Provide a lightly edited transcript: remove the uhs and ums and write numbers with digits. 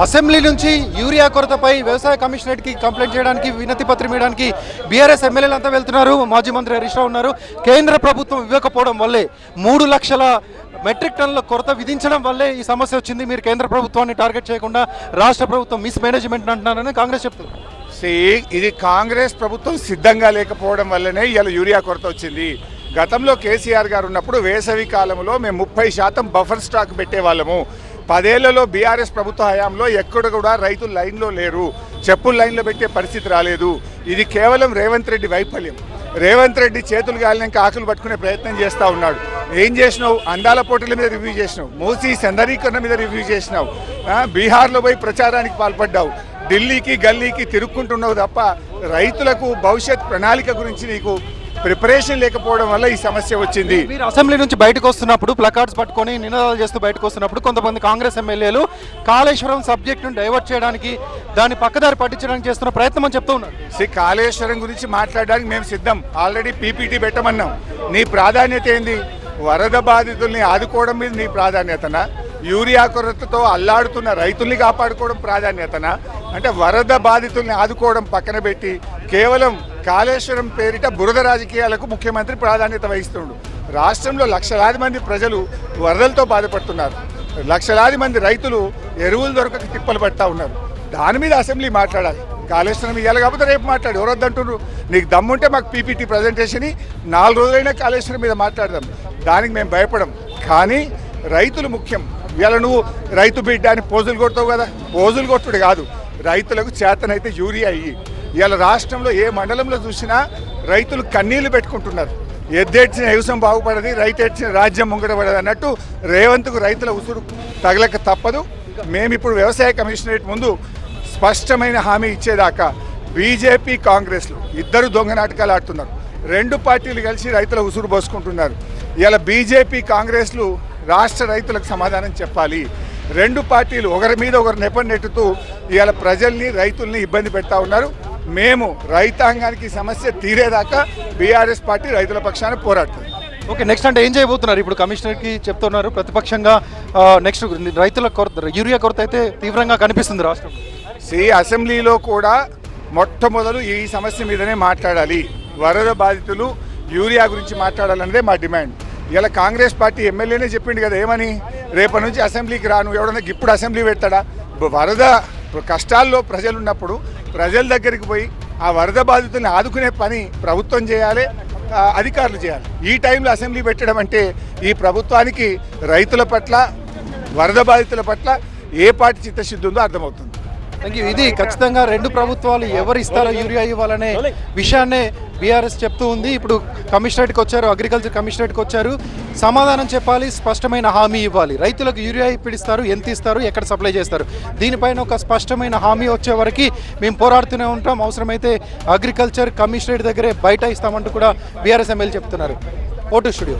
Assembly నుంచి urea కొరతపై వ్యవసాయ కమిషనరేట్కి complaint చేయడానికి వినతి పత్రం ఇవ్వడానికి బీఆర్ఎస్ ఎమ్మెల్యేలు అంతా వెళ్తున్నారు. మాజీ మంత్రి హరీష్ రావు ఉన్నారు. కేంద్ర ప్రభుత్వం ఇవ్వకపోవడం వల్లే 3 లక్షల మెట్రిక్ టన్నుల కొరత విధించడం వల్లే ఈ సమస్య వచ్చింది. మీరు కేంద్ర ప్రభుత్వాన్ని టార్గెట్ చేయకుండా రాష్ట్ర ప్రభుత్వం మిస్ మేనేజ్మెంట్ అంటున్నారని కాంగ్రెస్ చెప్తుంది. ఇది కాంగ్రెస్ ప్రభుత్వం సిద్ధంగా లేకపోవడం వల్లనే ఇలా యూరియా కొరత వచ్చింది. గతంలో కేసీఆర్ గారు ఉన్నప్పుడు వేసవి కాలంలో మేము 30% బఫర్ స్టాక్ పెట్టేవాళ్ళము. 10 ఏళ్లలో బీఆర్ఎస్ ప్రభుత్వ హయాంలో ఎక్కడ కూడా రైతులు లైన్లో లేరు, చెప్పులు లైన్లో పెట్టే పరిస్థితి రాలేదు. ఇది కేవలం రేవంత్ రెడ్డి వైఫల్యం. రేవంత్ రెడ్డి చేతులు గాలినాక ఆకులు పట్టుకునే ప్రయత్నం చేస్తూ ఉన్నాడు. ఏం చేసినావు? అందాల పోటీల మీద రివ్యూ చేసినావు, మూసీ సందరీకరణ మీద రివ్యూ చేసినావు, బీహార్లో పోయి ప్రచారానికి పాల్పడ్డావు, ఢిల్లీకి గల్లీకి తిరుక్కుంటున్నావు తప్ప రైతులకు భవిష్యత్ ప్రణాళిక గురించి నీకు ప్రిపరేషన్ లేకపోవడం వల్ల ఈ సమస్య వచ్చింది. మీరు అసెంబ్లీ నుంచి బయటకు వస్తున్నప్పుడు ప్లకార్డ్స్ పట్టుకొని నినాదాలు చేస్తూ బయటకు వస్తున్నప్పుడు కొంతమంది కాంగ్రెస్ ఎమ్మెల్యేలు కాళేశ్వరం సబ్జెక్టును డైవర్ట్ చేయడానికి, దాన్ని పక్కదారి పట్టించడానికి చేస్తున్న ప్రయత్నం అని చెప్తూ ఉన్నారు. కాళేశ్వరం గురించి మాట్లాడడానికి మేము సిద్ధం. ఆల్రెడీ పీపీటీ పెట్టమన్నాం. నీ ప్రాధాన్యత ఏంది? వరద బాధితుల్ని ఆదుకోవడం మీద నీ ప్రాధాన్యతనా? యూరియా కొరతతో అల్లాడుతున్న రైతుల్ని కాపాడుకోవడం ప్రాధాన్యతనా? అంటే వరద బాధితుల్ని ఆదుకోవడం పక్కన పెట్టి కేవలం కాళేశ్వరం పేరిట బురద రాజకీయాలకు ముఖ్యమంత్రి ప్రాధాన్యత వహిస్తుండు. రాష్ట్రంలో లక్షలాది మంది ప్రజలు వరదలతో బాధపడుతున్నారు. లక్షలాది మంది రైతులు ఎరువులు దొరకక తిప్పలు పడతా ఉన్నారు. దాని మీద అసెంబ్లీ మాట్లాడాలి. కాళేశ్వరం ఇవ్వాలి కాకపోతే రేపు మాట్లాడు. ఎవరొద్దంటున్నారు? నీకు దమ్ముంటే మాకు పీపీటీ ప్రజెంటేషన్ 4 రోజులైనా కాళేశ్వరం మీద మాట్లాడదాం. దానికి మేము భయపడం. కానీ రైతులు ముఖ్యం. ఇలా నువ్వు రైతు బిడ్డ అని పోజులు కొడతావు కదా, పోజులు కొట్టుడు కాదు, రైతులకు చేతనైతే యూరియా అయ్యి. ఇలా రాష్ట్రంలో ఏ మండలంలో చూసినా రైతులు కన్నీళ్లు పెట్టుకుంటున్నారు. ఎద్దేడ్చిన వ్యవసాయం బాగుపడది, రైతు ఏడ్చిన రాజ్యం ముంగడబడదు అన్నట్టు రేవంత్కు రైతుల ఉసురు తగలక తప్పదు. మేమిప్పుడు వ్యవసాయ కమిషనరేట్ ముందు స్పష్టమైన హామీ ఇచ్చేదాకా బీజేపీ కాంగ్రెస్లు ఇద్దరు దొంగ నాటకాలు ఆడుతున్నారు. 2 పార్టీలు కలిసి రైతుల ఉసురు పోసుకుంటున్నారు. ఇలా బీజేపీ కాంగ్రెస్లు రాష్ట్ర రైతులకు సమాధానం చెప్పాలి. 2 పార్టీలు ఒకరి మీద ఒకరు నెపనెట్టుతూ ఇవాళ ప్రజల్ని రైతుల్ని ఇబ్బంది పెడతా ఉన్నారు. మేము రైతాంగానికి సమస్య తీరేదాకా బీఆర్ఎస్ పార్టీ రైతుల పక్షాన పోరాడుతుంది. ఓకే, నెక్స్ట్ అంటే ఏం చేయబోతున్నారు? ఇప్పుడు కమిషనర్కి చెప్తున్నారు ప్రతిపక్షంగా నెక్స్ట్ రైతుల కొరత, యూరియా కొరత అయితే తీవ్రంగా కనిపిస్తుంది రాష్ట్రం. అసెంబ్లీలో కూడా మొట్టమొదలు ఈ సమస్య మీదనే మాట్లాడాలి. వరద బాధితులు యూరియా గురించి మాట్లాడాలన్నదే మా డిమాండ్. ఇలా కాంగ్రెస్ పార్టీ ఎమ్మెల్యేనే చెప్పిండు కదా, ఏమని? రేపటి నుంచి అసెంబ్లీకి రాను. ఎవడన్నా ఇప్పుడు అసెంబ్లీ పెడతాడా? వరద కష్టాల్లో ప్రజలు ఉన్నప్పుడు ప్రజల దగ్గరికి పోయి ఆ వరద బాధితుల్ని ఆదుకునే పని ప్రభుత్వం చేయాలి, అధికారులు చేయాలి. ఈ టైంలో అసెంబ్లీ పెట్టడం అంటే ఈ ప్రభుత్వానికి రైతుల పట్ల, వరద బాధితుల పట్ల ఏ పార్టీ చిత్తశుద్ధి ఉందో అర్థమవుతుంది. Thank you. ఇది ఖచ్చితంగా 2 ప్రభుత్వాలు ఎవరు ఇస్తారో యూరియా ఇవ్వాలనే విషయాన్నే బీఆర్ఎస్ చెప్తూ ఉంది. ఇప్పుడు కమిషనరేట్కి వచ్చారు, అగ్రికల్చర్ కమిషనరేట్కి వచ్చారు. సమాధానం చెప్పాలి, స్పష్టమైన హామీ ఇవ్వాలి. రైతులకు యూరియా ఇప్పుడు ఇస్తారు, ఎంత ఇస్తారు, ఎక్కడ సప్లై చేస్తారు, దీనిపైన ఒక స్పష్టమైన హామీ వచ్చే వరకు మేము పోరాడుతూనే ఉంటాం. అవసరమైతే అగ్రికల్చర్ కమిషనరేట్ దగ్గరే బయట ఇస్తామంటూ కూడా బీఆర్ఎస్ ఎమ్మెల్యే చెప్తున్నారు. Vote studio.